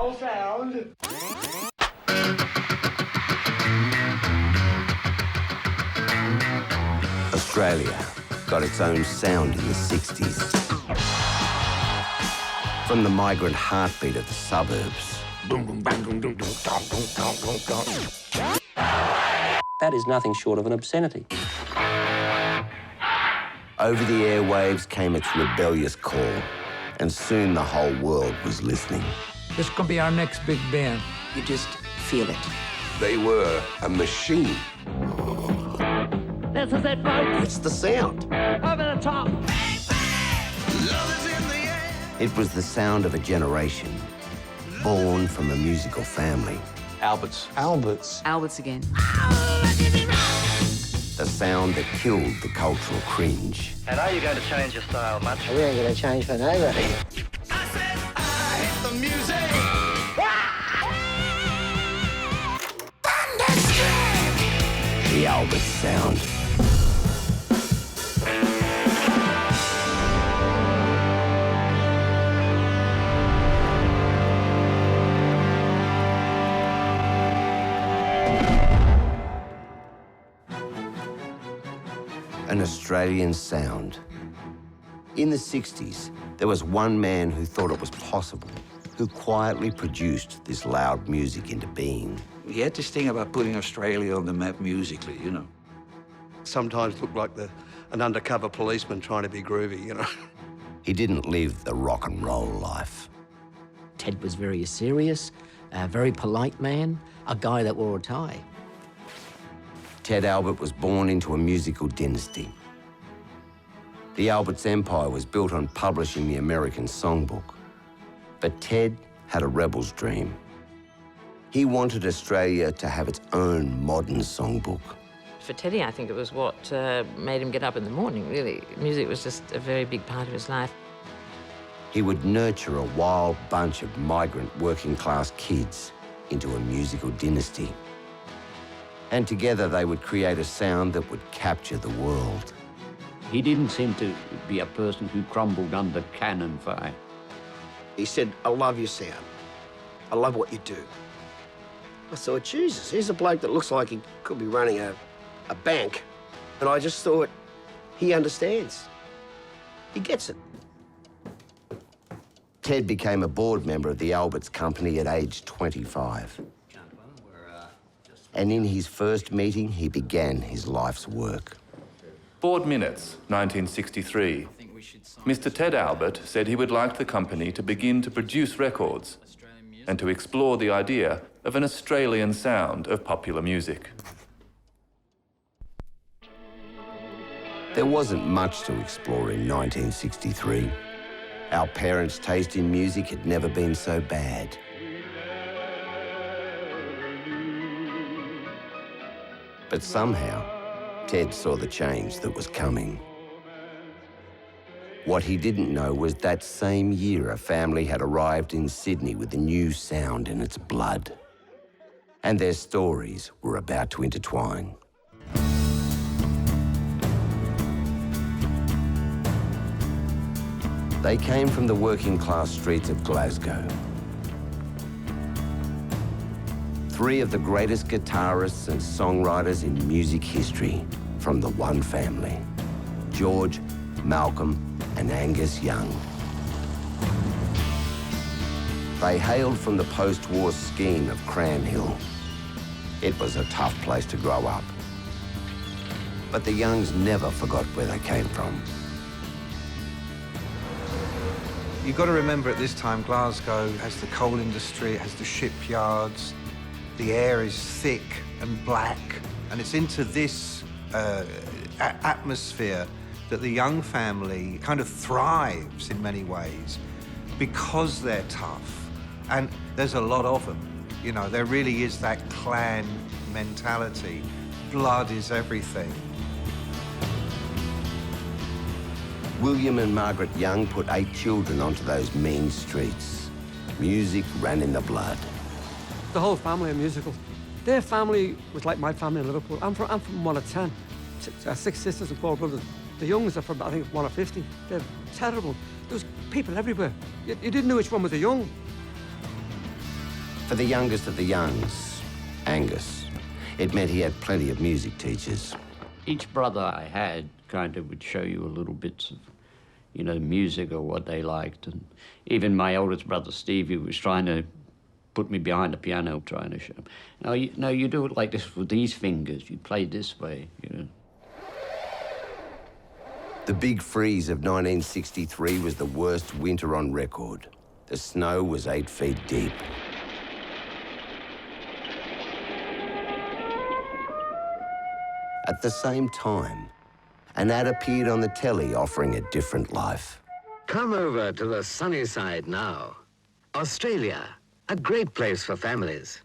Roll sound. Australia got its own sound in the 60s. From the migrant heartbeat of the suburbs. That is nothing short of an obscenity. Over the airwaves came its rebellious call, and soon the whole world was listening. This could be our next big band. You just feel it. They were a machine. This is it, folks. It's the sound. Over the top. It was the sound of a generation, born from a musical family. Alberts. Alberts again. The sound that killed the cultural cringe. And are you going to change your style much? We ain't gonna change for nobody. The Albert sound. An Australian sound. In the 60s, there was one man who thought it was possible, who quietly produced this loud music into being. He had this thing about putting Australia on the map musically, you know. Sometimes looked like an undercover policeman trying to be groovy, you know. He didn't live the rock and roll life. Ted was very serious, a very polite man, a guy that wore a tie. Ted Albert was born into a musical dynasty. The Alberts' empire was built on publishing the American songbook. But Ted had a rebel's dream. He wanted Australia to have its own modern songbook. For Teddy, I think it was what made him get up in the morning, really. Music was just a very big part of his life. He would nurture a wild bunch of migrant working-class kids into a musical dynasty. And together they would create a sound that would capture the world. He didn't seem to be a person who crumbled under cannon fire. He said, I love your sound. I love what you do. I thought, Jesus, here's a bloke that looks like he could be running a bank. And I just thought, he understands. He gets it. Ted became a board member of the Alberts Company at age 25. And in his first meeting, he began his life's work. Board minutes, 1963. Mr. Ted Albert said he would like the company to begin to produce records and to explore the idea of an Australian sound of popular music. There wasn't much to explore in 1963. Our parents' taste in music had never been so bad. But somehow, Ted saw the change that was coming. What he didn't know was that same year a family had arrived in Sydney with a new sound in its blood. And their stories were about to intertwine. They came from the working-class streets of Glasgow. Three of the greatest guitarists and songwriters in music history from the one family, George, Malcolm, and Angus Young. They hailed from the post-war scheme of Cranhill. It was a tough place to grow up. But the Youngs never forgot where they came from. You've got to remember at this time, Glasgow has the coal industry, it has the shipyards, the air is thick and black, and it's into this atmosphere that the Young family kind of thrives in many ways because they're tough. And there's a lot of them. You know, there really is that clan mentality. Blood is everything. William and Margaret Young put 8 children onto those mean streets. Music ran in the blood. The whole family are musical. Their family was like my family in Liverpool. I'm from one of 10. 6 sisters and 4 brothers. The Youngs are from, I think, 1 of 50. They're terrible. There was people everywhere. You didn't know which one was the Young. For the youngest of the youngs, Angus, it meant he had plenty of music teachers. Each brother I had kind of would show you a little bits of, you know, music or what they liked. And even my oldest brother, Stevie, was trying to put me behind the piano, trying to show him, no, you do it like this with these fingers. You play this way, you know. The big freeze of 1963 was the worst winter on record. The snow was 8 feet deep. At the same time, an ad appeared on the telly offering a different life. Come over to the sunny side now. Australia, a great place for families.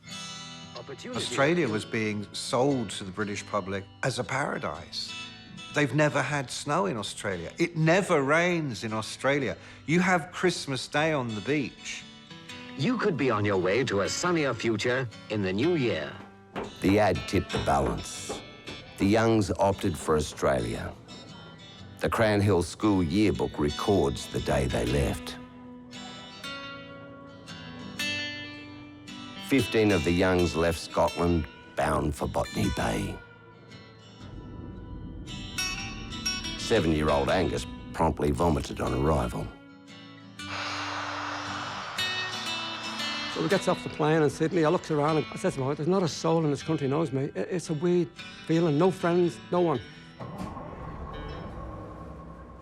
Australia was being sold to the British public as a paradise. They've never had snow in Australia. It never rains in Australia. You have Christmas Day on the beach. You could be on your way to a sunnier future in the new year. The ad tipped the balance. The Youngs opted for Australia. The Crown Hill School yearbook records the day they left. 15 of the Youngs left Scotland, bound for Botany Bay. 7-year-old Angus promptly vomited on arrival. So we gets off the plane in Sydney. I looked around and I said to my wife, there's not a soul in this country knows me. It's a weird feeling, no friends, no one.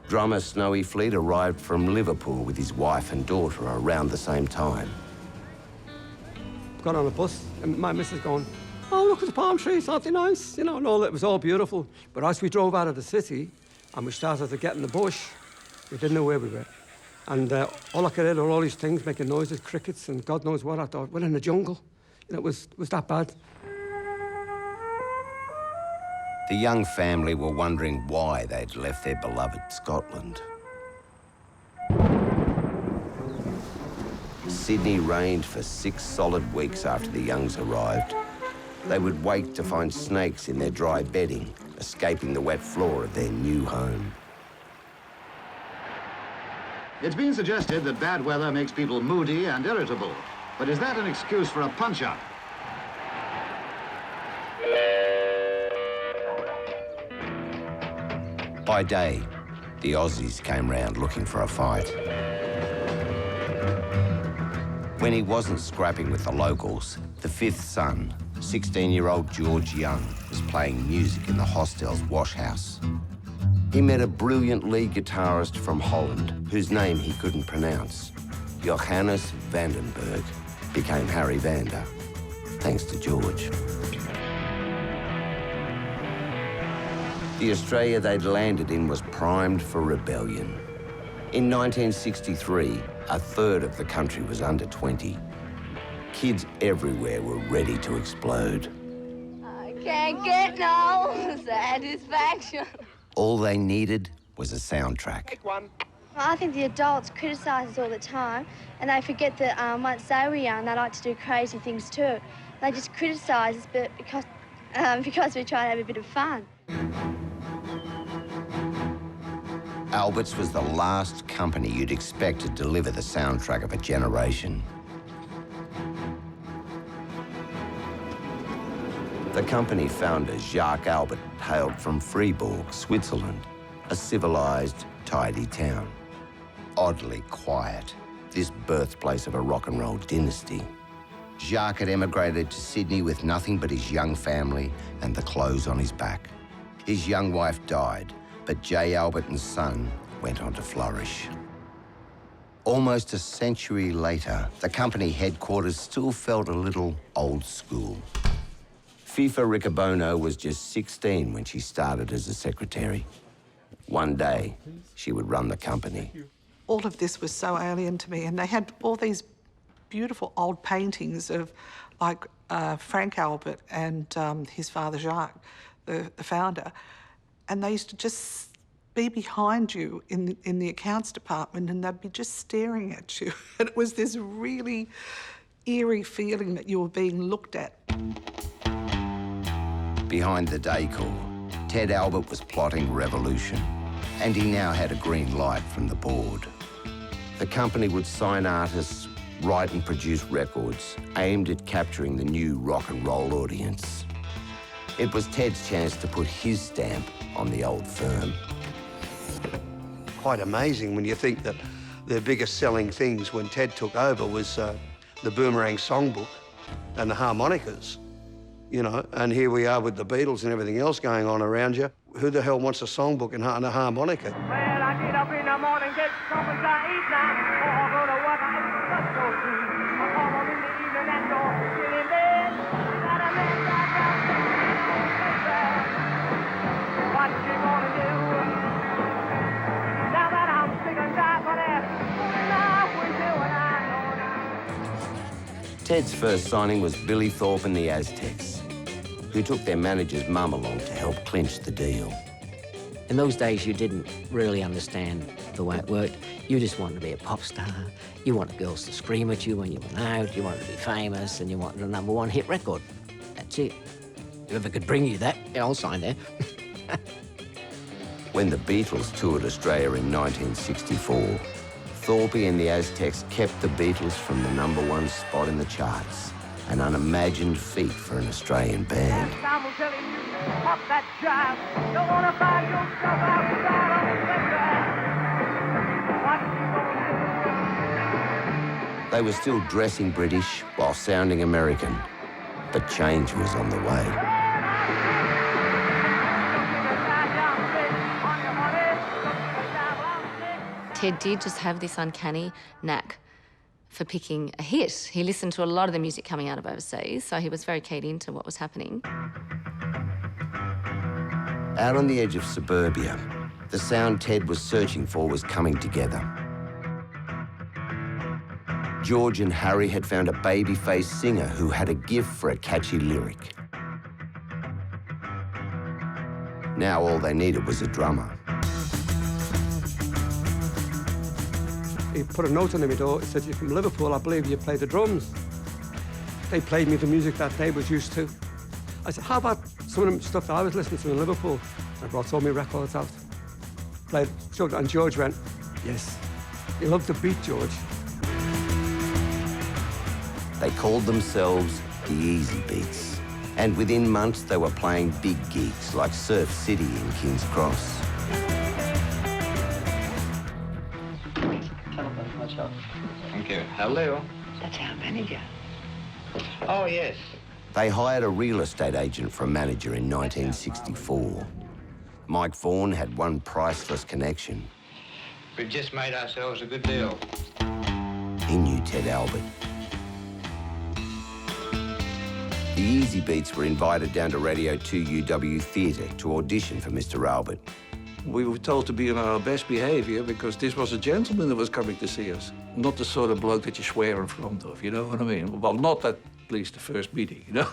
Drummer Snowy Fleet arrived from Liverpool with his wife and daughter around the same time. Got on a bus and my missus going, oh, look at the palm trees, aren't they nice? You know, and all it was all beautiful. But as we drove out of the city and we started to get in the bush, we didn't know where we were. And all I could hear were all these things making noises, crickets and God knows what. I thought, we're in the jungle. You know, it was that bad. The young family were wondering why they'd left their beloved Scotland. Sydney rained for 6 solid weeks after the Youngs arrived. They would wake to find snakes in their dry bedding, escaping the wet floor of their new home. It's been suggested that bad weather makes people moody and irritable. But is that an excuse for a punch-up? By day, the Aussies came round looking for a fight. When he wasn't scrapping with the locals, the 5th son, 16-year-old George Young, was playing music in the hostel's wash house. He met a brilliant lead guitarist from Holland, whose name he couldn't pronounce. Johannes Vandenberg became Harry Vanda, thanks to George. The Australia they'd landed in was primed for rebellion. In 1963, a third of the country was under 20. Kids everywhere were ready to explode. I can't get no satisfaction. All they needed was a soundtrack. I think the adults criticise us all the time, and they forget that once they were young, they like to do crazy things too. They just criticise us, but because we're trying to have a bit of fun. Albert's was the last company you'd expect to deliver the soundtrack of a generation. The company founder, Jacques Albert, hailed from Fribourg, Switzerland, a civilised, tidy town. Oddly quiet, this birthplace of a rock and roll dynasty. Jacques had emigrated to Sydney with nothing but his young family and the clothes on his back. His young wife died, but J. Albert and son went on to flourish. Almost a century later, the company headquarters still felt a little old school. Fifa Riccobono was just 16 when she started as a secretary. One day, she would run the company. All of this was so alien to me, and they had all these beautiful old paintings of, like, Frank Albert and his father Jacques, the founder, and they used to just be behind you in the accounts department, and they'd be just staring at you. And it was this really eerie feeling that you were being looked at. Behind the decor, Ted Albert was plotting revolution, and he now had a green light from the board. The company would sign artists write and produce records aimed at capturing the new rock and roll audience. It was Ted's chance to put his stamp on the old firm. Quite amazing when you think that their biggest selling things when Ted took over was the Boomerang Songbook and the harmonicas, you know, and here we are with the Beatles and everything else going on around you. Who the hell wants a songbook and a harmonica? Well, I get up in the morning, get something to eat now. Or I go to work, I just so free. I come home in the evening and go still in bed. Got a man that got what you gonna do? Now that I'm sick and tired of that, now we do what I know. Ted's first signing was Billy Thorpe and the Aztecs, who took their manager's mum along to help clinch the deal. In those days, you didn't really understand the way it worked. You just wanted to be a pop star. You wanted girls to scream at you when you went out. You wanted to be famous, and you wanted a #1 hit record. That's it. Whoever could bring you that, yeah, I'll sign there. When the Beatles toured Australia in 1964, Thorpe and the Aztecs kept the Beatles from the #1 spot in the charts, an unimagined feat for an Australian band. I'm telling you, pop that jive. Don't wanna find yourself outside on the track. What you gonna They were still dressing British while sounding American, but change was on the way. Ted did just have this uncanny knack for picking a hit. He listened to a lot of the music coming out of overseas, so he was very keyed into what was happening. Out on the edge of suburbia, the sound Ted was searching for was coming together. George and Harry had found a baby-faced singer who had a gift for a catchy lyric. Now all they needed was a drummer. He put a note on my door. He said, "You're from Liverpool, I believe you play the drums." They played me the music that they was used to. I said, "How about some of the stuff that I was listening to in Liverpool?" I brought all my records out. Played, and George went, "Yes." He loved the beat, George. They called themselves the Easybeats, and within months they were playing big gigs like Surf City in King's Cross. Thank you. Hello. That's our manager. Oh, yes. They hired a real estate agent for a manager in 1964. Mike Vaughan had one priceless connection. We've just made ourselves a good deal. He knew Ted Albert. The Easybeats were invited down to Radio 2 UW Theatre to audition for Mr. Albert. We were told to be on our best behaviour because this was a gentleman that was coming to see us. Not the sort of bloke that you swear in front of, you know what I mean? Well, not at least the first meeting, you know?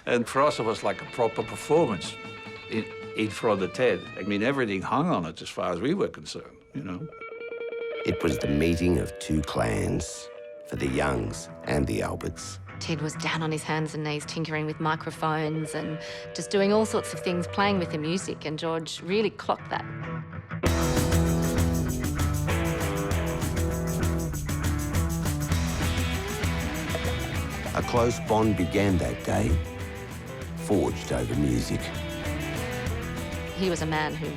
And for us, it was like a proper performance in front of Ted. I mean, everything hung on it as far as we were concerned, you know? It was the meeting of two clans for the Youngs and the Alberts. Ted was down on his hands and knees tinkering with microphones and just doing all sorts of things, playing with the music, and George really clocked that. A close bond began that day, forged over music. He was a man who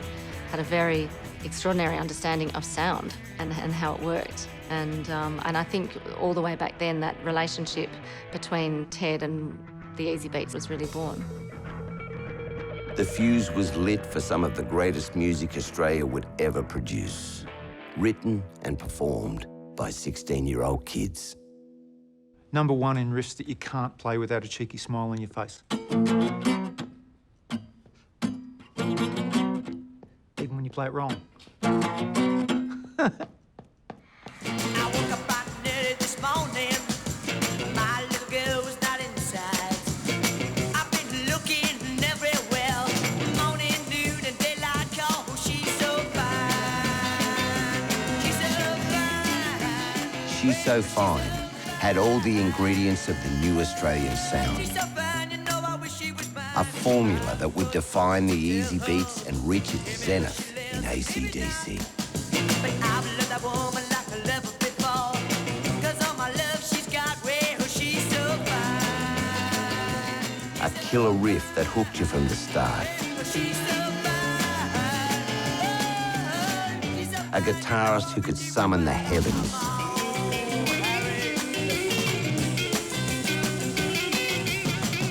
had a very extraordinary understanding of sound and how it worked. And I think all the way back then, that relationship between Ted and the Easybeats was really born. The fuse was lit for some of the greatest music Australia would ever produce, written and performed by 16-year-old kids. #1 in riffs that you can't play without a cheeky smile on your face. Even when you play it wrong. She's So Fine had all the ingredients of the new Australian sound. A formula that would define the Easybeats and reach its zenith in AC/DC. But I've loved that woman like I never before. 'Cause a killer riff that hooked you from the start. A guitarist who could summon the heavens.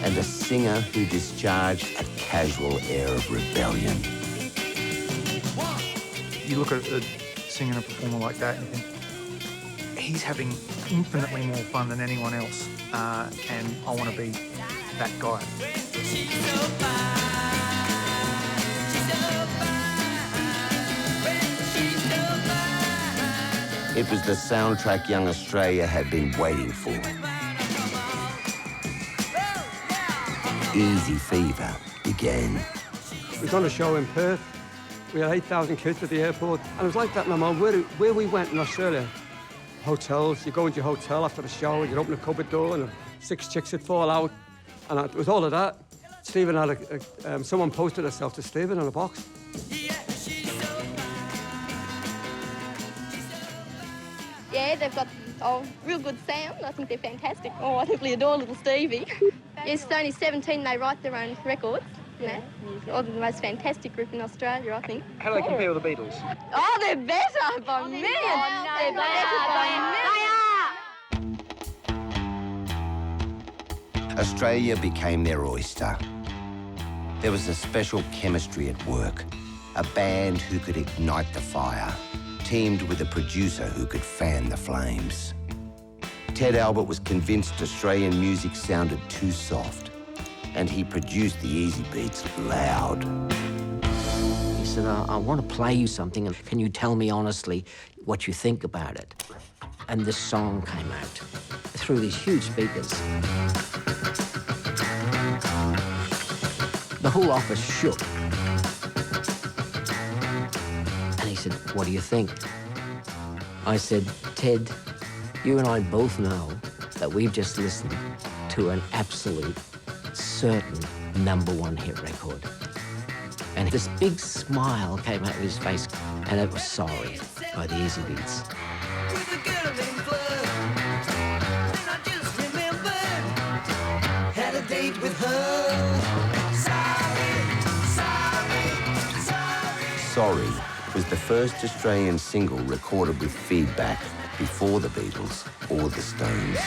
And a singer who discharged a casual air of rebellion. You look at a singer and a performer like that and you think, he's having infinitely more fun than anyone else, and I want to be that guy. It was the soundtrack young Australia had been waiting for. Easy Fever began. We've done a show in Perth. We had 8,000 kids at the airport. And it was like that no matter where we went in Australia. Hotels, you go into your hotel after the show, you'd open a cupboard door and 6 chicks would fall out. And with all of that, Stephen had someone posted herself to Stephen in a box. Yeah, they've got real good sound. I think they're fantastic. Oh, I simply adore little Stevie. Yes, it's only 17, they write their own records. Yeah. Oh, they're the most fantastic group in Australia, I think. How do they compare with the Beatles? Oh, they're better by millions. They're better by millions. Australia became their oyster. There was a special chemistry at work. A band who could ignite the fire, teamed with a producer who could fan the flames. Ted Albert was convinced Australian music sounded too soft, and he produced the Easybeats loud. He said, I want to play you something, and can you tell me honestly what you think about it? And this song came out through these huge speakers. The whole office shook. And he said, what do you think? I said, Ted, you and I both know that we've just listened to an absolute, certain #1 hit record. And this big smile came out of his face, and it was Sorry by the Easybeats. Had a date with her. Sorry was the first Australian single recorded with feedback before the Beatles or the Stones.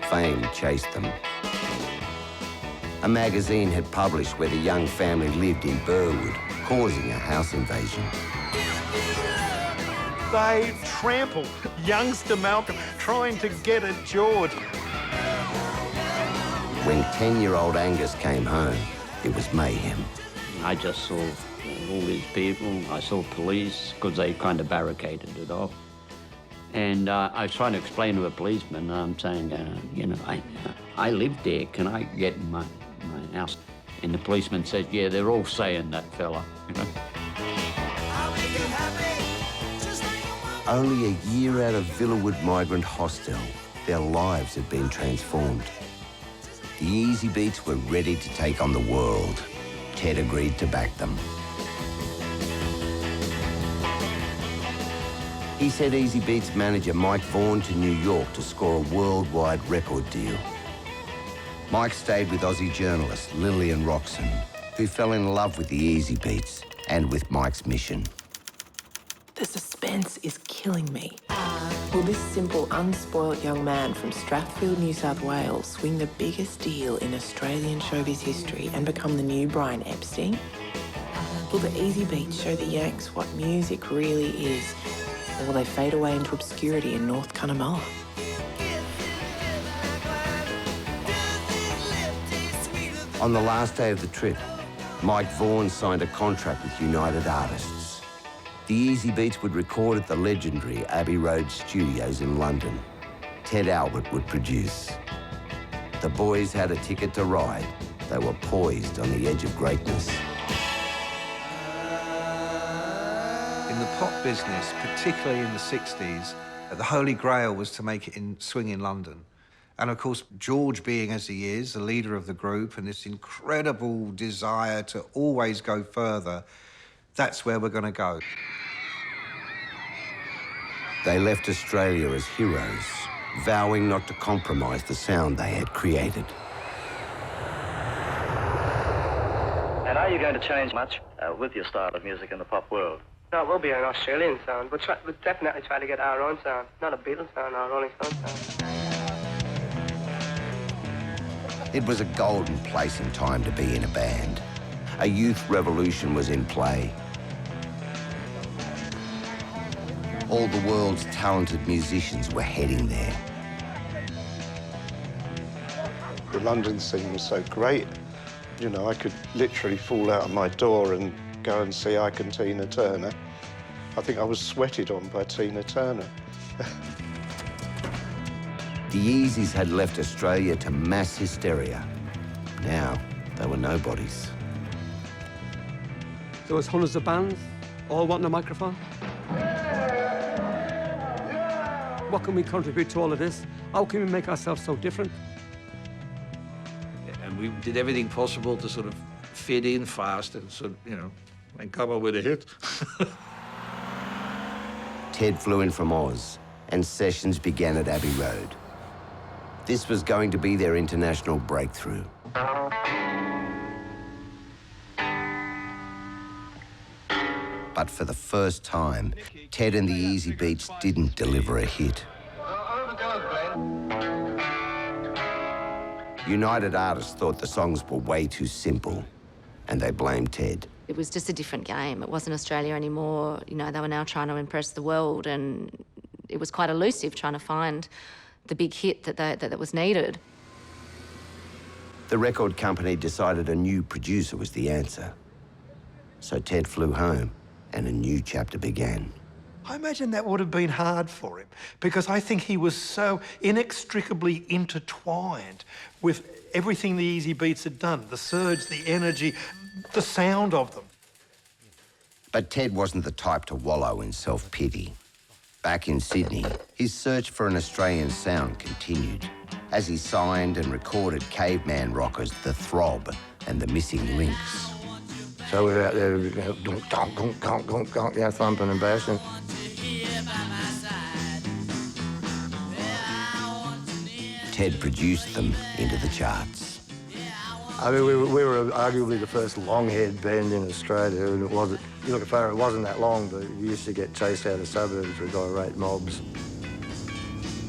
Fame chased them. A magazine had published where the young family lived in Burwood, causing a house invasion. They trampled youngster Malcolm trying to get at George. When 10-year-old Angus came home, it was mayhem. I just saw all these people. I saw police because they kind of barricaded it off. And I was trying to explain to a policeman, I'm saying, you know, I live there. Can I get in my house? And the policeman said, yeah, they're all saying that, fella. You know? Only a year out of Villawood Migrant Hostel, their lives had been transformed. The Easybeats were ready to take on the world. Ted agreed to back them. He sent Easybeats manager Mike Vaughan to New York to score a worldwide record deal. Mike stayed with Aussie journalist Lillian Roxon, who fell in love with the Easybeats and with Mike's mission. The suspense is killing me. Will this simple, unspoilt young man from Strathfield, New South Wales swing the biggest deal in Australian showbiz history and become the new Brian Epstein? Will the Easybeats show the Yanks what music really is, or will they fade away into obscurity in North Cunnamulla? On the last day of the trip, Mike Vaughan signed a contract with United Artists. The Easybeats would record at the legendary Abbey Road Studios in London. Ted Albert would produce. the boys had a ticket to ride. They were poised on the edge of greatness. In the pop business, particularly in the 60s, the holy grail was to make it in swing in London. And of course, George being as he is, the leader of the group, and this incredible desire to always go further, that's where we're going to go. They left Australia as heroes, vowing not to compromise the sound they had created. And are you going to change much with your style of music in the pop world? No, it will be an Australian sound. We'll definitely try to get our own sound. Not a Beatles sound, our Rolling Stones sound. It was a golden place and time to be in a band. A youth revolution was in play. All the world's talented musicians were heading there. The London scene was so great. You know, I could literally fall out of my door and go and see Ike and Tina Turner. I think I was sweated on by Tina Turner. The Easies had left Australia to mass hysteria. Now, they were nobodies. There was hundreds of bands, all wanting a microphone. What can we contribute to all of this? How can we make ourselves so different? And we did everything possible to sort of fit in fast and sort of, you know, and come up with a hit. Ted flew in from Oz, and sessions began at Abbey Road. This was going to be their international breakthrough. But for the first time, Ted and the Easybeats didn't deliver a hit. United Artists thought the songs were way too simple, and they blamed Ted. It was just a different game. It wasn't Australia anymore. You know, they were now trying to impress the world, and it was quite elusive trying to find the big hit that was needed. The record company decided a new producer was the answer. So Ted flew home, and a new chapter began. I imagine that would have been hard for him because I think he was so inextricably intertwined with everything the Easybeats had done, the surge, the energy, the sound of them. But Ted wasn't the type to wallow in self-pity. Back in Sydney, his search for an Australian sound continued as he signed and recorded caveman rockers The Throb and The Missing Links. So we were out there, you know, donk, donk, donk, donk, donk, donk, yeah, thumping and bashing. Ted produced them into the charts. I mean, we were arguably the first long-haired band in Australia, and it wasn't, you look at far, it wasn't that long, but we used to get chased out of suburbs with irate mobs.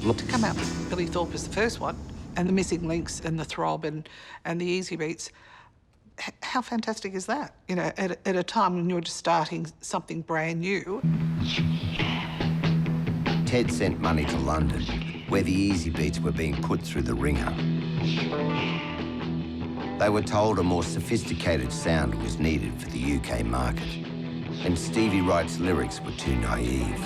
To come out with Billy Thorpe as the first one, and The Missing Links and The Throb and the Easybeats, how fantastic is that? You know, at a time when you're just starting something brand new. Ted sent money to London, where the Easybeats were being put through the ringer. They were told a more sophisticated sound was needed for the UK market, and Stevie Wright's lyrics were too naive.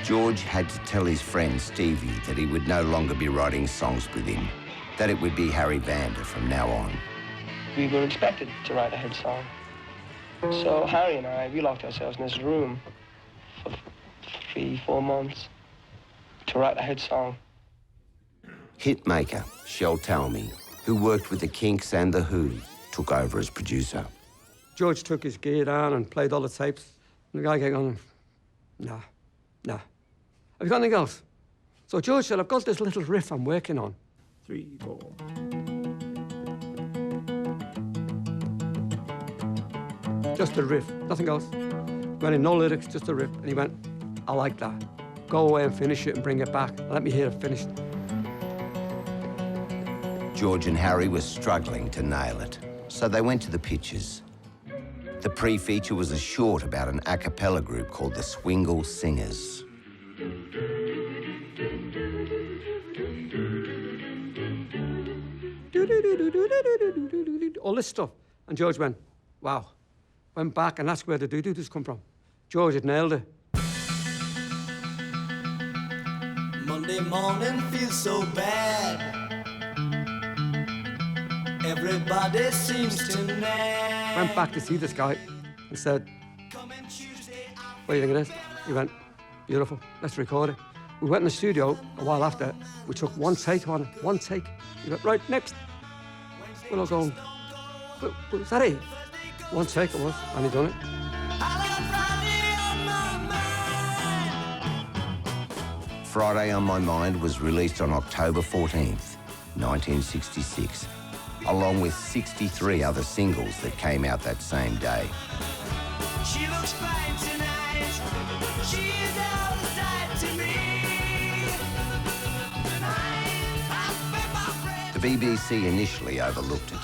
George had to tell his friend Stevie that he would no longer be writing songs with him, that it would be Harry Vanda from now on. We were expected to write a hit song. So Harry and I, we locked ourselves in this room for 3-4 months to write a hit song. Hitmaker Shel Talmy, who worked with the Kinks and The Who, took over as producer. George took his gear down and played all the tapes. And the guy came on, nah. Have you got anything else? So George said, I've got this little riff I'm working on. 3, 4. Just a riff, nothing else. Went in, no lyrics, just a riff. And he went, I like that. Go away and finish it and bring it back. Let me hear it finished. George and Harry were struggling to nail it, so they went to the pictures. The pre-feature was a short about an a cappella group called the Swingle Singers. All this stuff. And George went, wow. Went back, and that's where the doo-doo-doos come from. George had nailed it. Monday morning feels so bad. Everybody seems to nag. Went back to see this guy and said, what do you think of this? He went, beautiful, let's record it. We went in the studio a while after. We took one take on it, one take. He went, right, next. We're all going, was that it? One take it was, and he done it. Friday on My Mind was released on October 14th, 1966, along with 63 other singles that came out that same day. She looks fine tonight. She is out of sight to me. The BBC initially overlooked it.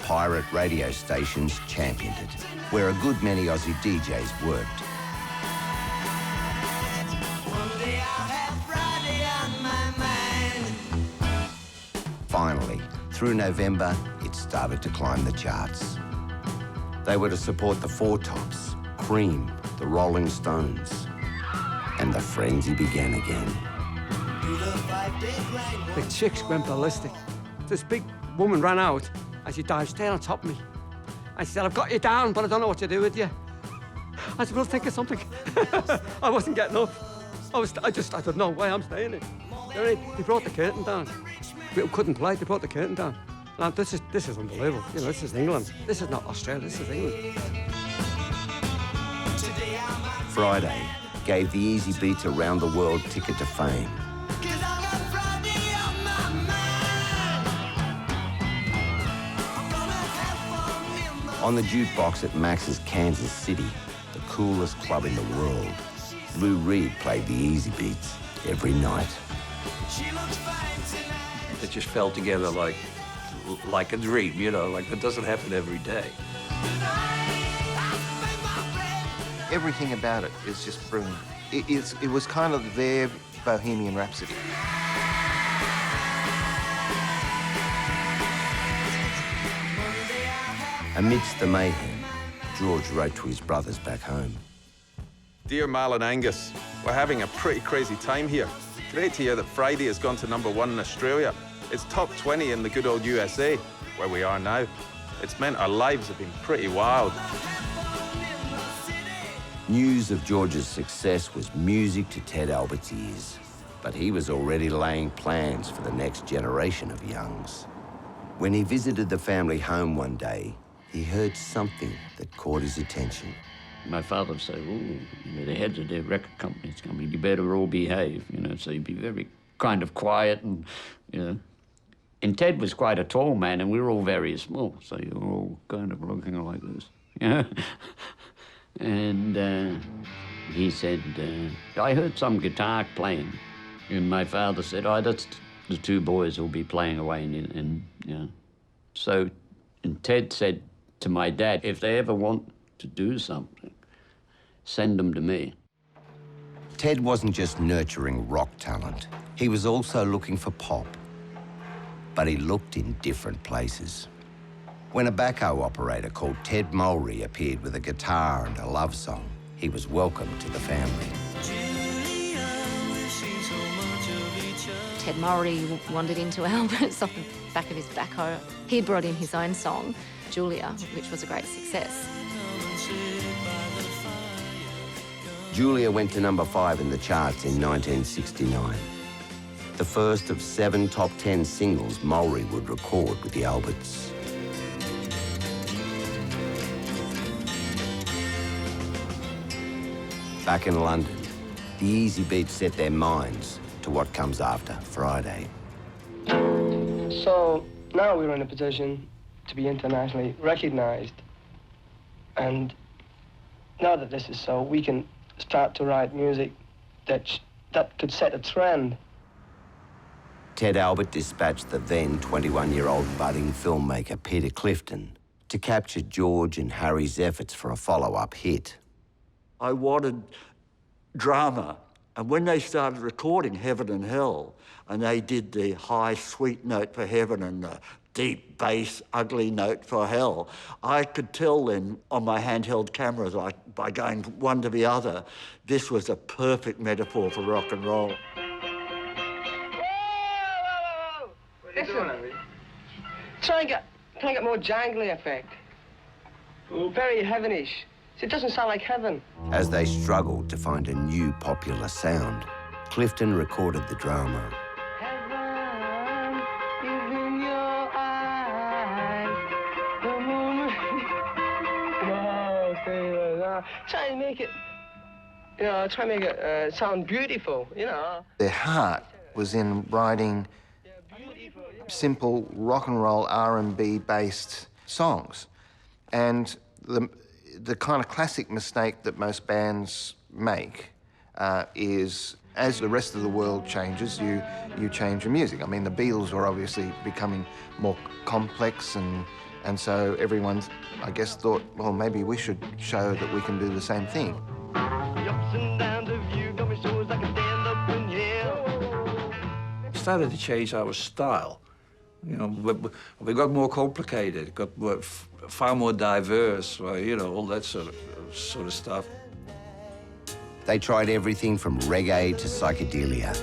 Pirate radio stations championed it, where a good many Aussie DJs worked. Finally, through November, it started to climb the charts. They were to support the Four Tops, Cream, the Rolling Stones, and the frenzy began again. The chicks went ballistic. This big woman ran out and she dived straight on top of me. And she said, I've got you down, but I don't know what to do with you. I said, well, think of something. I wasn't getting up. I said, no way, I'm staying here. They brought the curtain down. We couldn't play, they brought the curtain down. Now, this is unbelievable. You know, this is England. This is not Australia, this is England. Friday gave the Easybeats around the world ticket to fame. On the jukebox at Max's Kansas City, the coolest club in the world, Lou Reed played the Easybeats every night. It just fell together like a dream, you know, like that doesn't happen every day. Everything about it is just brilliant. It was kind of their Bohemian Rhapsody. Amidst the mayhem, George wrote to his brothers back home. Dear Mal and Angus, we're having a pretty crazy time here. Great to hear that Friday has gone to #1 in Australia. It's top 20 in the good old USA, where we are now. It's meant our lives have been pretty wild. News of George's success was music to Ted Albert's ears, but he was already laying plans for the next generation of youngs. When he visited the family home one day, he heard something that caught his attention. My father would say, oh, you know, the heads of their record companies coming, you better all behave, you know, so you'd be very kind of quiet and, you know. And Ted was quite a tall man and we were all very small, so you were all kind of looking like this, you know. And he said, I heard some guitar playing. And my father said, oh, that's the two boys who'll be playing away and you know. So, and Ted said to my dad, if they ever want to do something, send them to me. Ted wasn't just nurturing rock talent. He was also looking for pop. But he looked in different places. When a backhoe operator called Ted Mulry appeared with a guitar and a love song, he was welcomed to the family. Ted Mulry wandered into Albert's off the back of his backhoe. He brought in his own song, Julia, which was a great success. Julia went to #5 in the charts in 1969. The first of 7 top 10 singles Mulry would record with the Alberts. Back in London, the Easybeats set their minds to what comes after Friday. So now we're in a position to be internationally recognized. And now that this is so, we can start to write music that could set a trend. Ted Albert dispatched the then 21-year-old budding filmmaker Peter Clifton to capture George and Harry's efforts for a follow-up hit. I wanted drama, and when they started recording Heaven and Hell, and they did the high sweet note for heaven and the deep bass ugly note for hell, I could tell then on my handheld cameras, by going one to the other, this was a perfect metaphor for rock and roll. listen. Try and get more jangly effect. Very heavenish. So it doesn't sound like heaven. As they struggled to find a new popular sound, Clifton recorded the drama. Heaven is in your eyes. The moon. No, Steve, try and make it, try and make it sound beautiful, Their heart was in writing simple rock and roll R&B based songs. And the kind of classic mistake that most bands make is, as the rest of the world changes, you change your music. I mean, the Beatles were obviously becoming more complex, and so everyone, I guess, thought, well, maybe we should show that we can do the same thing. Started to change our style. We got more complicated, got far more diverse, all that sort of stuff. They tried everything from reggae to psychedelia,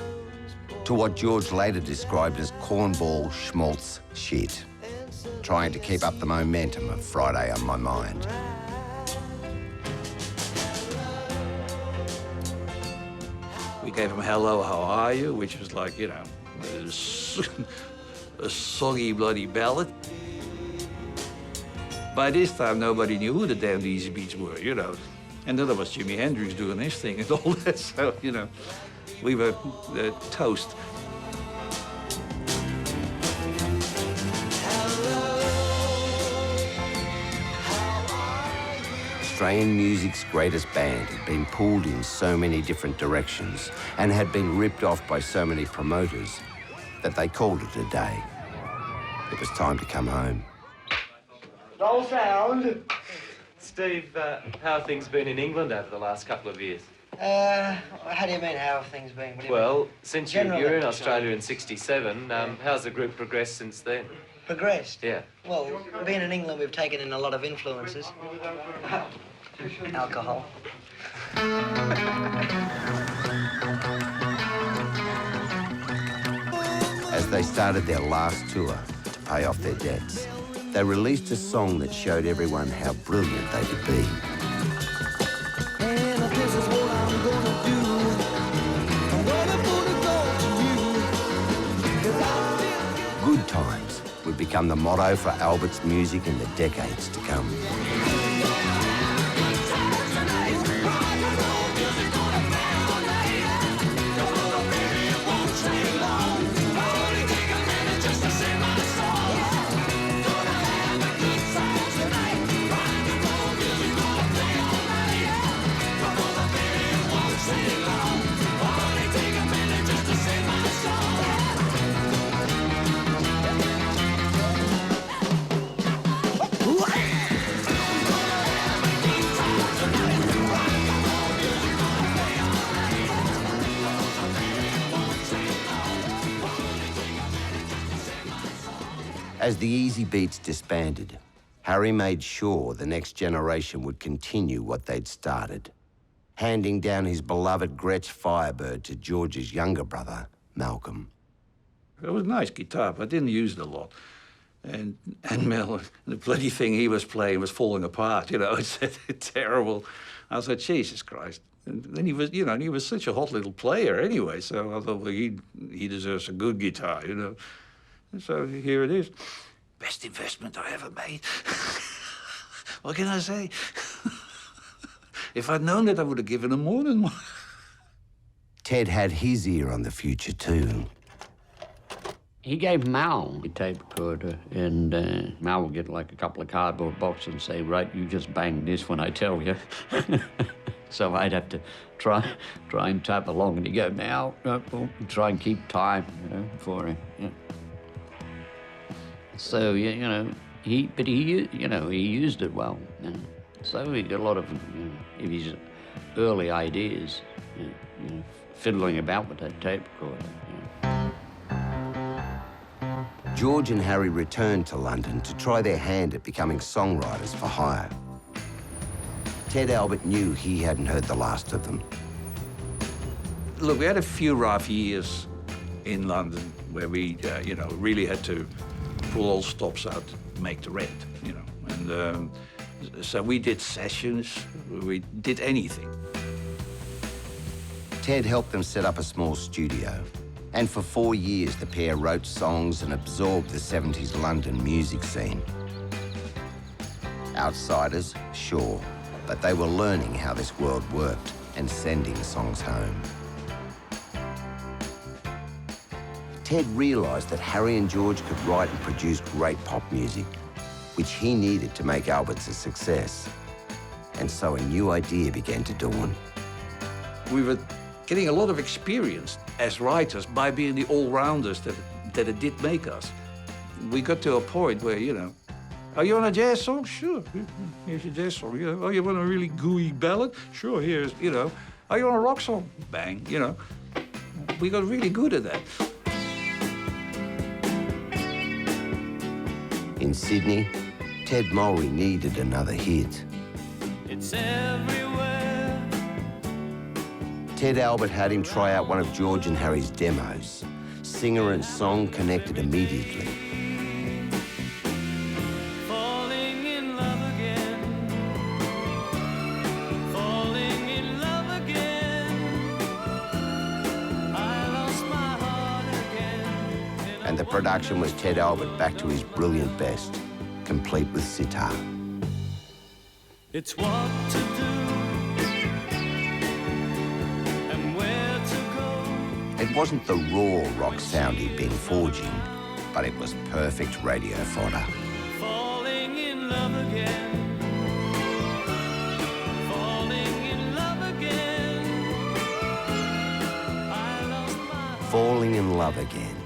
to what George later described as cornball schmaltz shit, trying to keep up the momentum of Friday on My Mind. We gave him Hello, How Are You, which was like, a soggy bloody ballad. By this time, nobody knew who the damn Easybeats were, And then there was Jimi Hendrix doing his thing and all that, so, we were toast. Australian music's greatest band had been pulled in so many different directions and had been ripped off by so many promoters that they called it a day. It was time to come home. Roll sound. Steve, how have things been in England over the last couple of years? How do you mean, how have things been? Well, since you were in Australia in '67, how's the group progressed since then? Progressed? Yeah. Well, being in England, we've taken in a lot of influences. Alcohol. As they started their last tour to pay off their debts, they released a song that showed everyone how brilliant they could be. And this is what I'm gonna do. I'm gonna put a goal to you. 'Cause I feel Good times would become the motto for Albert's music in the decades to come. As the Easybeats disbanded, Harry made sure the next generation would continue what they'd started, handing down his beloved Gretsch Firebird to George's younger brother, Malcolm. It was a nice guitar, but I didn't use it a lot. And Mel, the bloody thing he was playing was falling apart, it's terrible. I said, Jesus Christ. And then he was, and he was such a hot little player anyway, so I thought, well, he deserves a good guitar, And so here it is. Best investment I ever made. What can I say? If I'd known that, I would have given him more than one. Ted had his ear on the future too. He gave Mal a tape recorder, and Mal would get like a couple of cardboard boxes and say, right, you just bang this when I tell you. So I'd have to try and tap along, and he'd go, now, try and keep time, for him. Yeah. So, he used it well. So he got a lot of his early ideas, fiddling about with that tape recorder. George and Harry returned to London to try their hand at becoming songwriters for hire. Ted Albert knew he hadn't heard the last of them. Look, we had a few rough years in London where we, you know, really had to pull all stops out to make the rent, you know. And so we did sessions, we did anything. Ted helped them set up a small studio. And for 4 years, the pair wrote songs and absorbed the 70s London music scene. Outsiders, sure, but they were learning how this world worked and sending songs home. Ted realised that Harry and George could write and produce great pop music, which he needed to make Alberts a success. And so a new idea began to dawn. We were getting a lot of experience as writers by being the all-rounders that it did make us. We got to a point where, you know, are you on a jazz song? Sure, here's your jazz song. You know, oh, you want a really gooey ballad? Sure, here's, you know. Are you on a rock song? Bang, you know. We got really good at that. In Sydney, Ted Mulry needed another hit. It's everywhere. Ted Albert had him try out one of George and Harry's demos. Singer and song connected immediately. Falling in love again. Falling in love again. I lost my heart again. And the production was Ted Albert back to his brilliant best, complete with sitar. It's what to do and where to go. It wasn't the raw rock sound he'd been forging, but it was perfect radio fodder. Falling in love again. Falling in love again. I lost my Falling in Love Again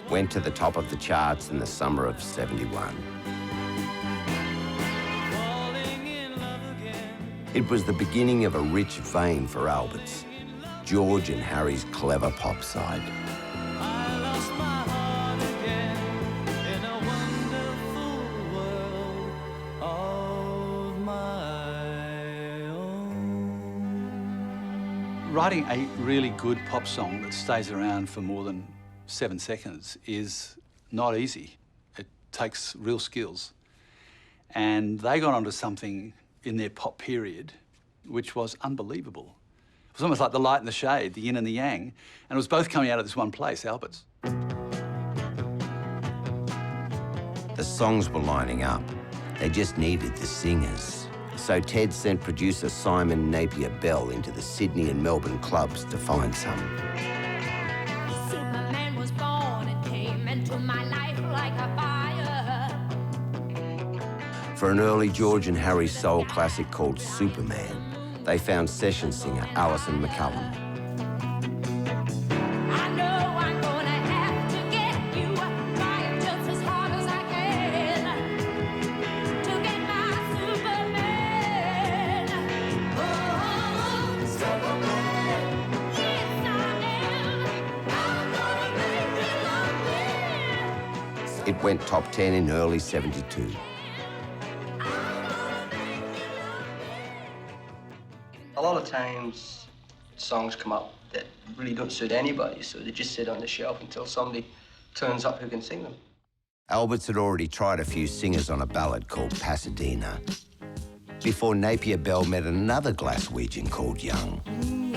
went to the top of the charts in the summer of '71. It was the beginning of a rich vein for Alberts, George and Harry's clever pop side. I lost my heart again in a wonderful world of my own. Writing a really good pop song that stays around for more than 7 seconds is not easy. It takes real skills. And they got onto something in their pop period which was unbelievable. It was almost like the light and the shade, the yin and the yang, and it was both coming out of this one place, Alberts. The songs were lining up. They just needed the singers. So Ted sent producer Simon Napier Bell into the Sydney and Melbourne clubs to find some. Superman was born and came into my life like a fire. For an early George and Harry soul classic called Superman, they found session singer Alison McCullum. I know I'm gonna have to get you trying just as hard as I can to get my Superman. Oh, Superman, yes I am. I'm gonna make you love me. It went top 10 in early '72. A lot of times, songs come up that really don't suit anybody, so they just sit on the shelf until somebody turns up who can sing them. Alberts had already tried a few singers on a ballad called Pasadena, before Napier Bell met another Glaswegian called Young.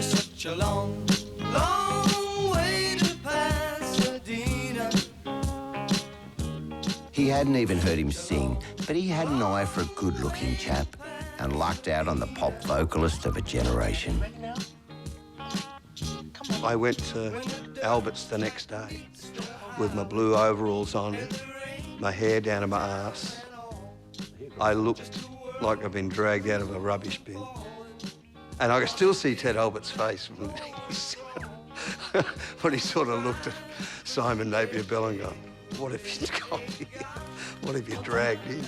Such a long, long way to Pasadena. He hadn't even heard him sing, but he had an eye for a good-looking chap and lucked out on the pop vocalist of a generation. I went to Alberts the next day with my blue overalls on, my hair down to my ass. I looked like I'd been dragged out of a rubbish bin. And I could still see Ted Albert's face when he sort of looked at Simon Napier Bell and gone, what have you got here? What have you dragged in?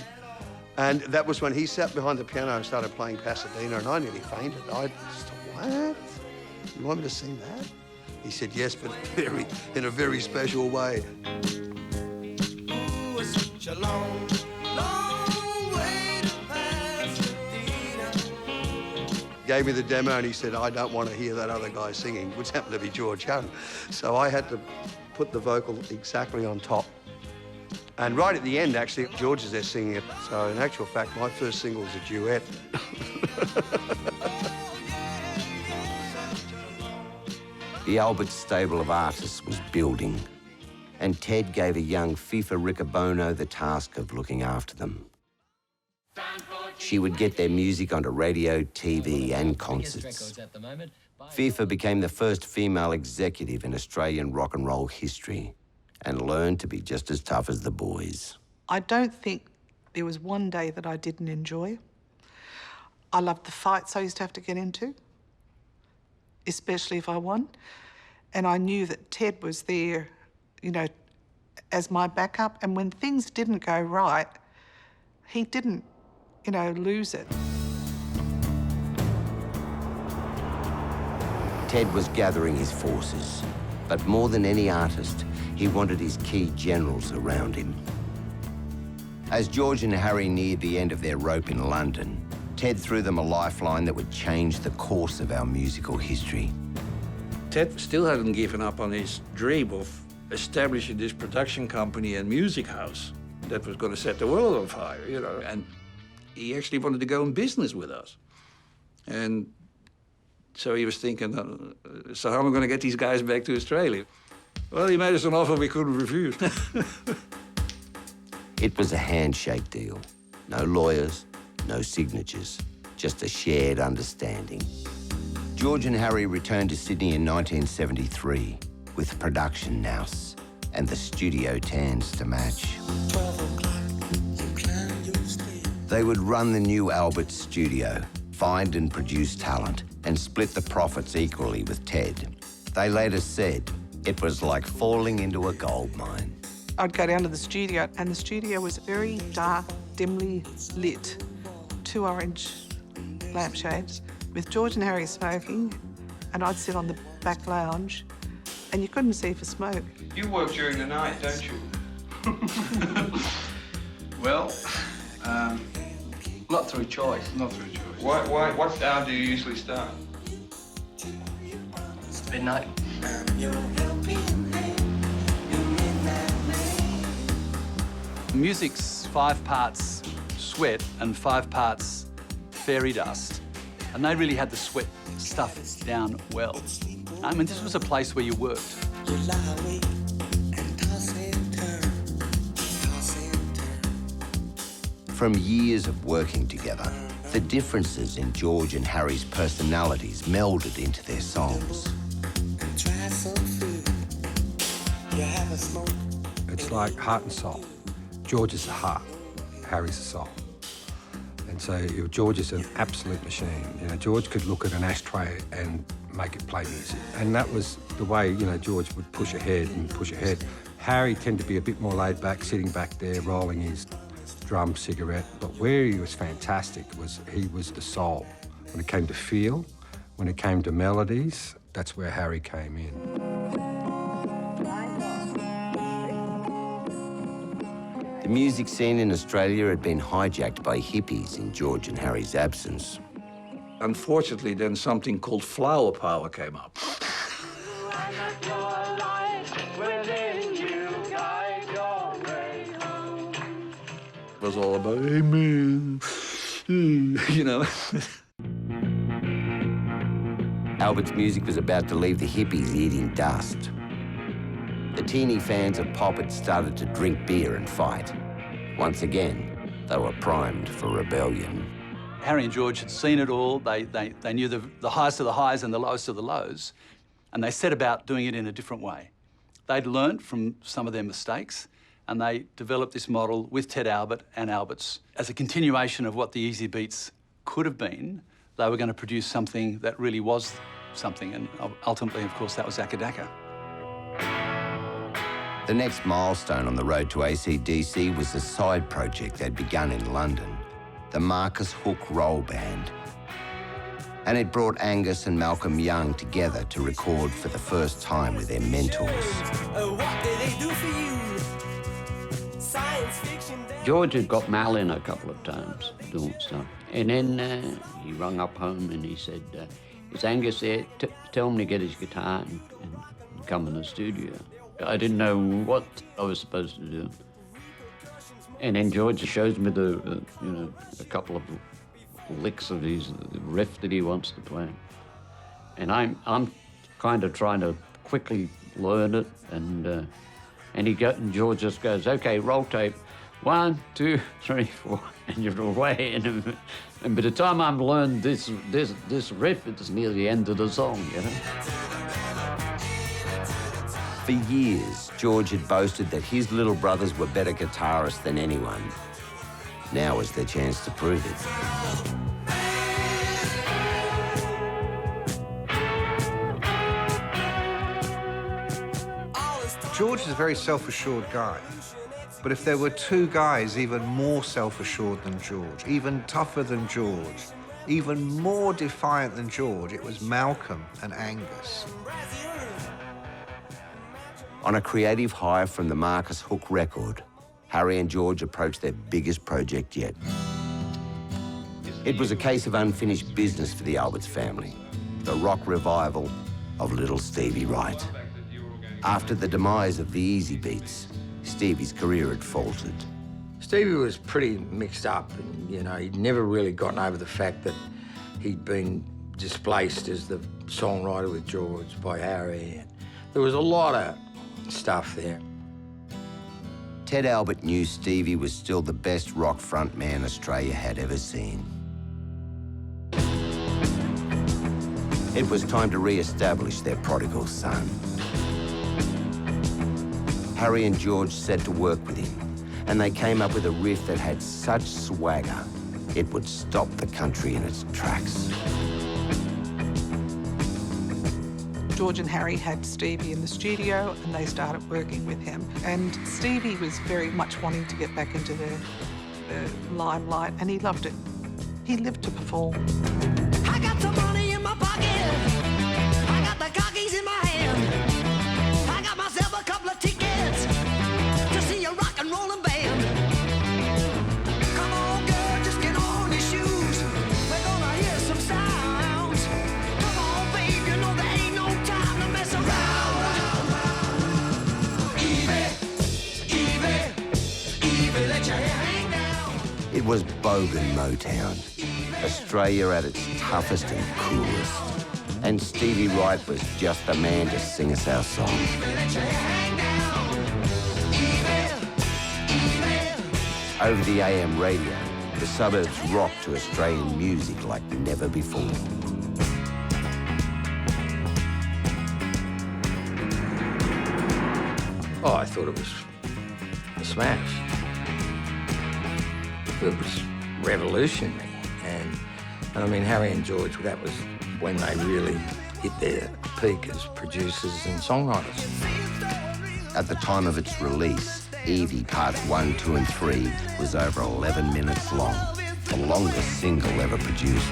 And that was when he sat behind the piano and started playing Pasadena, and I nearly fainted. I just thought, what? You want me to sing that? He said, yes, but in a very special way. Ooh, it's such a long, long way to Pasadena. gave me the demo and he said, I don't want to hear that other guy singing, which happened to be George Young. So I had to put the vocal exactly on top. And right at the end, actually, George is there singing it. So in actual fact, my first single was a duet. The Albert stable of artists was building, and Ted gave a young FIFA Riccobono the task of looking after them. She would get their music onto radio, TV, and concerts. FIFA became the first female executive in Australian rock and roll history and learned to be just as tough as the boys. I don't think there was one day that I didn't enjoy. I loved the fights I used to have to get into, especially if I won. And I knew that Ted was there, you know, as my backup. And when things didn't go right, he didn't, you know, lose it. Ted was gathering his forces, but more than any artist, he wanted his key generals around him. As George and Harry neared the end of their rope in London, Ted threw them a lifeline that would change the course of our musical history. Ted still hadn't given up on his dream of establishing this production company and music house that was going to set the world on fire, you know, and he actually wanted to go in business with us. And so he was thinking, so how am I going to get these guys back to Australia? Well, he made us an offer we couldn't refuse. It was a handshake deal. No lawyers, no signatures, just a shared understanding. George and Harry returned to Sydney in 1973 with production nous and the studio tans to match. They would run the new Albert studio, find and produce talent, and split the profits equally with Ted. They later said it was like falling into a gold mine. I'd go down to the studio, and the studio was very dark, dimly lit, 2 orange lampshades, with George and Harry smoking, and I'd sit on the back lounge, and you couldn't see for smoke. You work during the night, don't you? Well, not through choice. Not through choice. What hour do you usually start? Midnight. Music's 5 parts sweat and 5 parts fairy dust. And they really had the sweat stuff down well. I mean, this was a place where you worked. From years of working together, the differences in George and Harry's personalities melded into their songs. It's like heart and soul. George is the heart, Harry's the soul. And so George is an absolute machine. You know, George could look at an ashtray and make it play music. And that was the way, you know, George would push ahead and push ahead. Harry tended to be a bit more laid back, sitting back there, rolling his drum cigarette. But where he was fantastic was he was the soul. When it came to feel, when it came to melodies, that's where Harry came in. The music scene in Australia had been hijacked by hippies in George and Harry's absence. Unfortunately, then something called flower power came up. It was all about, amen, you know. Albert's music was about to leave the hippies eating dust. The teeny fans of pop had started to drink beer and fight. Once again, they were primed for rebellion. Harry and George had seen it all. They knew the highest of the highs and the lowest of the lows, and they set about doing it in a different way. They'd learned from some of their mistakes, and they developed this model with Ted Albert and Alberts. As a continuation of what the Easybeats could have been, they were going to produce something that really was something, and ultimately, of course, that was Akadaka. The next milestone on the road to AC/DC was the side project they'd begun in London, the Marcus Hook Roll Band. And it brought Angus and Malcolm Young together to record for the first time with their mentors. What did they do for you? George had got Mal in a couple of times doing stuff. And then he rung up home and he said, is Angus there? Tell him to get his guitar and come in the studio. I didn't know what I was supposed to do. And then George shows me a couple of licks of his riff that he wants to play. And I'm kind of trying to quickly learn it, and George just goes, okay, roll tape, 1, 2, 3, 4, and you're away. And by the time I've learned this riff, it's near the end of the song, you know. For years, George had boasted that his little brothers were better guitarists than anyone. Now was their chance to prove it. George is a very self-assured guy. But if there were two guys even more self-assured than George, even tougher than George, even more defiant than George, it was Malcolm and Angus. On a creative high from the Marcus Hook record, Harry and George approached their biggest project yet. It was a case of unfinished business for the Alberts family, the rock revival of little Stevie Wright. After the demise of the Easybeats, Stevie's career had faltered. Stevie was pretty mixed up, and, you know, he'd never really gotten over the fact that he'd been displaced as the songwriter with George by Harry. There was a lot of stuff there. Ted Albert knew Stevie was still the best rock frontman Australia had ever seen. It was time to re-establish their prodigal son. Harry and George set to work with him, and they came up with a riff that had such swagger, it would stop the country in its tracks. George and Harry had Stevie in the studio, and they started working with him. And Stevie was very much wanting to get back into the limelight, and he loved it. He lived to perform. I got some money in my pocket. I got the cockies in my hand. I got myself a couple of tickets to see a rock and rollin' band. Come on, girl, just get on your shoes. We're gonna hear some sounds. Come on, babe, you know there ain't no time to mess around. Evie, let your hair hang down. It was bogan Motown, Australia at its toughest and coolest. And Stevie Wright was just the man to sing us our song. Over the AM radio, the suburbs rocked to Australian music like never before. Oh, I thought it was a smash. It was revolutionary. And I mean, Harry and George, that was when they really hit their peak as producers and songwriters. At the time of its release, Evie Parts 1, 2 and 3 was over 11 minutes long, the longest single ever produced.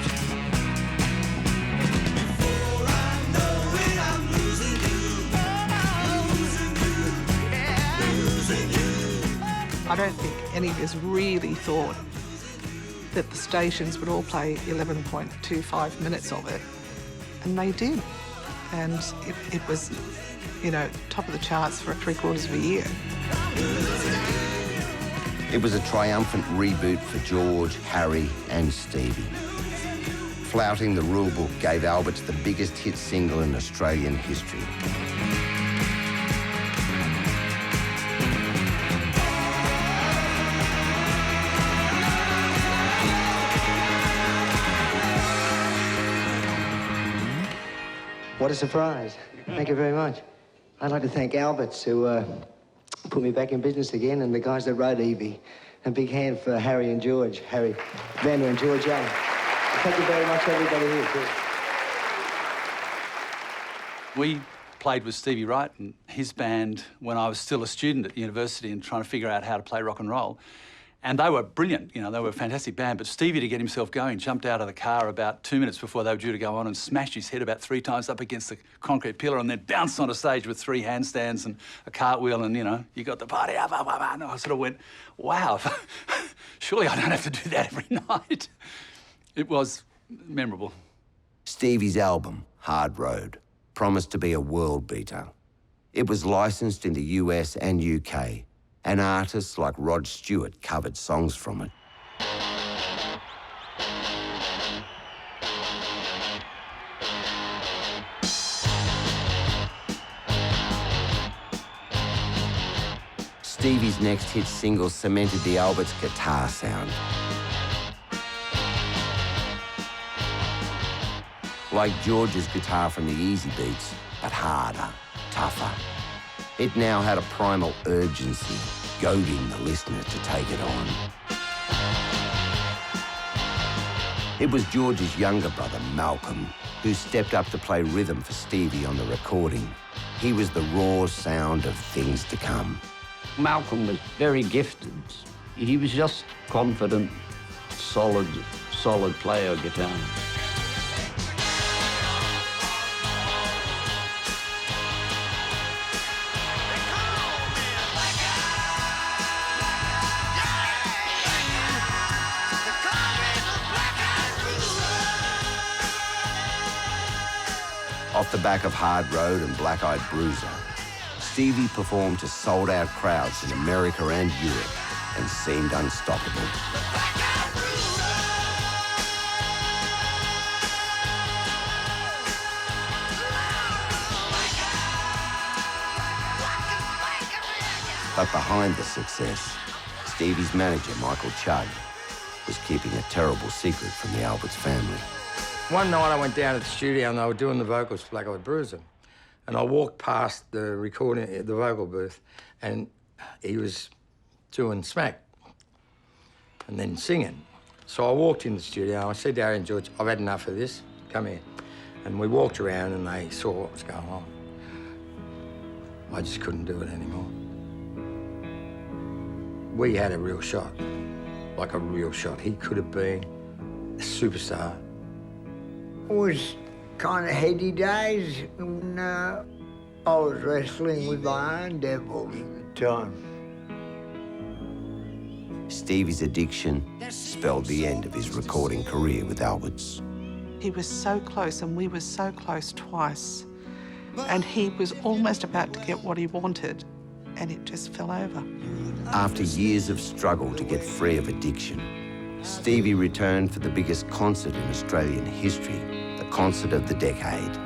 I don't think any of us really thought that the stations would all play 11.25 minutes of it, and they did. And it was, you know, top of the charts for 3/4 of a year. It was a triumphant reboot for George, Harry and Stevie. Flouting the rule book gave Alberts the biggest hit single in Australian history. What a surprise. Thank you very much. I'd like to thank Alberts, who put me back in business again, and the guys that wrote Evie. A big hand for Harry and George. Harry, Vanda and George Young. Thank you very much, everybody here, too. We played with Stevie Wright and his band when I was still a student at university and trying to figure out how to play rock and roll. And they were brilliant, you know, they were a fantastic band. But Stevie, to get himself going, jumped out of the car about 2 minutes before they were due to go on and smashed his head about 3 times up against the concrete pillar and then bounced on a stage with 3 handstands and a cartwheel and, you know, you got the party up. And I sort of went, wow, surely I don't have to do that every night. It was memorable. Stevie's album, Hard Road, promised to be a world beater. It was licensed in the US and UK, and artists like Rod Stewart covered songs from it. Stevie's next hit single cemented the Alberts' guitar sound. Like George's guitar from the Easybeats, but harder, tougher. It now had a primal urgency, goading the listener to take it on. It was George's younger brother, Malcolm, who stepped up to play rhythm for Stevie on the recording. He was the raw sound of things to come. Malcolm was very gifted. He was just confident, solid player guitar. Off the back of Hard Road and Black Eyed Bruiser, Stevie performed to sold-out crowds in America and Europe and seemed unstoppable. But behind the success, Stevie's manager, Michael Chugg, was keeping a terrible secret from the Alberts family. One night I went down to the studio and they were doing the vocals for Black Eyed Bruiser. And I walked past the recording, the vocal booth, and he was doing Smack and then singing. So I walked in the studio and I said to Harry and George, I've had enough of this, come here. And we walked around and they saw what was going on. I just couldn't do it anymore. We had a real shot, like a real shot. He could have been a superstar. It was kind of heady days, and I was wrestling with my own devils at the time. Stevie's addiction spelled the end of his recording career with Alberts. He was so close, and we were so close twice. And he was almost about to get what he wanted, and it just fell over. After years of struggle to get free of addiction, Stevie returned for the biggest concert in Australian history, the concert of the decade,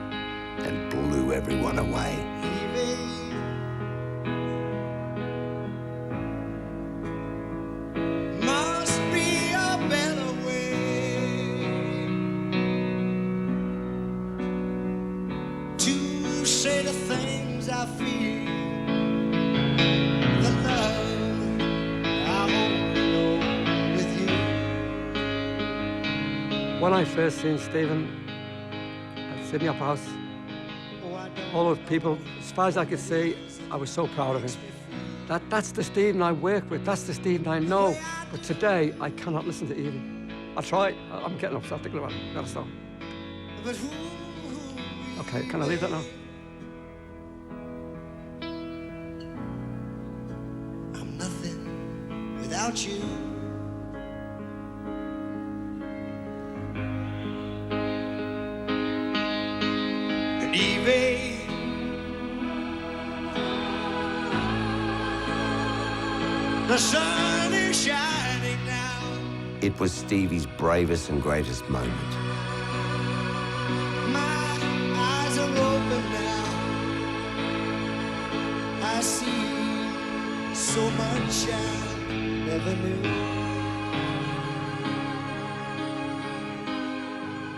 and blew everyone away. Must be a better way to say the things I feel. The love I only know with you. When I first seen Stephen at Sydney Opera House, all those people, as far as I could see, I was so proud of him. That's the Stephen I work with, that's the Stephen I know. But today, I cannot listen to Evie. I try, I'm getting upset thinking about it. Gotta stop. Okay, can I leave that now? I'm nothing without you. And Evie, the sun is shining now. It was Stevie's bravest and greatest moment. My eyes are open now. I see so much I never knew.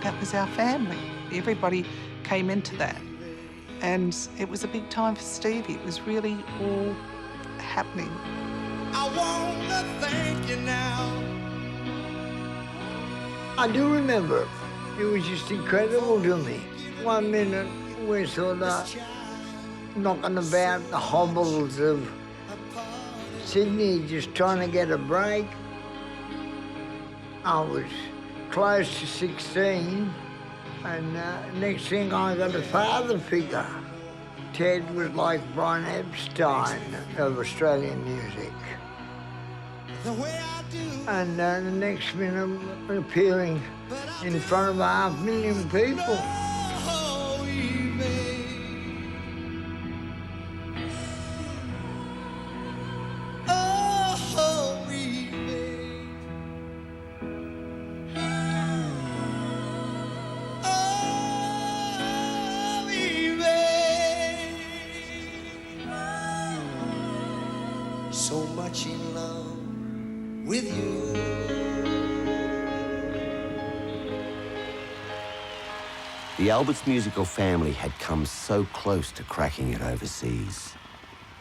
That was our family. Everybody came into that. And it was a big time for Stevie. It was really all happening. I wanna thank you now. I do remember. It was just incredible to me. 1 minute we're sort of knocking about the hobbles of Sydney, just trying to get a break. I was close to 16, and next thing I got a father figure. Ted was like Brian Epstein of Australian music. And the next minute I'm appearing in front of 500,000 people. So much in love with you. The Alberts musical family had come so close to cracking it overseas.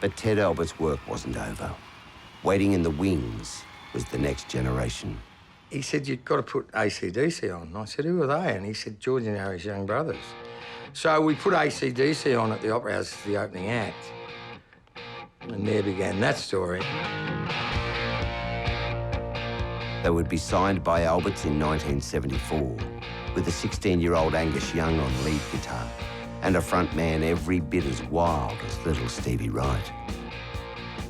But Ted Albert's work wasn't over. Waiting in the wings was the next generation. He said, you've got to put AC/DC on. And I said, who are they? And he said, George and Harry's young brothers. So we put AC/DC on at the Opera House as the opening act. And there began that story. They would be signed by Alberts in 1974, with a 16-year-old Angus Young on lead guitar and a frontman every bit as wild as little Stevie Wright.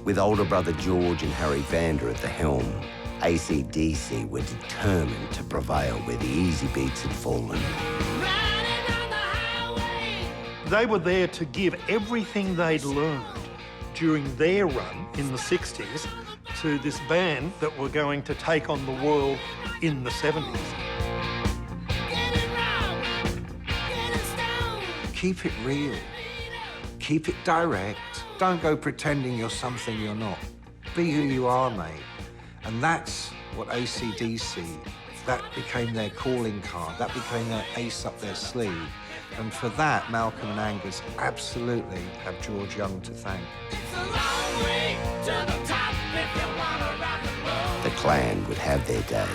With older brother George and Harry Vanda at the helm, AC/DC were determined to prevail where the Easybeats had fallen. They were there to give everything they'd learned during their run in the 60s to this band that were going to take on the world in the 70s. Keep it real. Keep it direct. Don't go pretending you're something you're not. Be who you are, mate. And that's what AC/DC, that became their calling card. That became their ace up their sleeve. And for that, Malcolm and Angus absolutely have George Young to thank. The clan would have their day.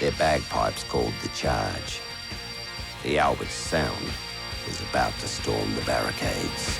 Their bagpipes called the charge. The Alberts sound was about to storm the barricades.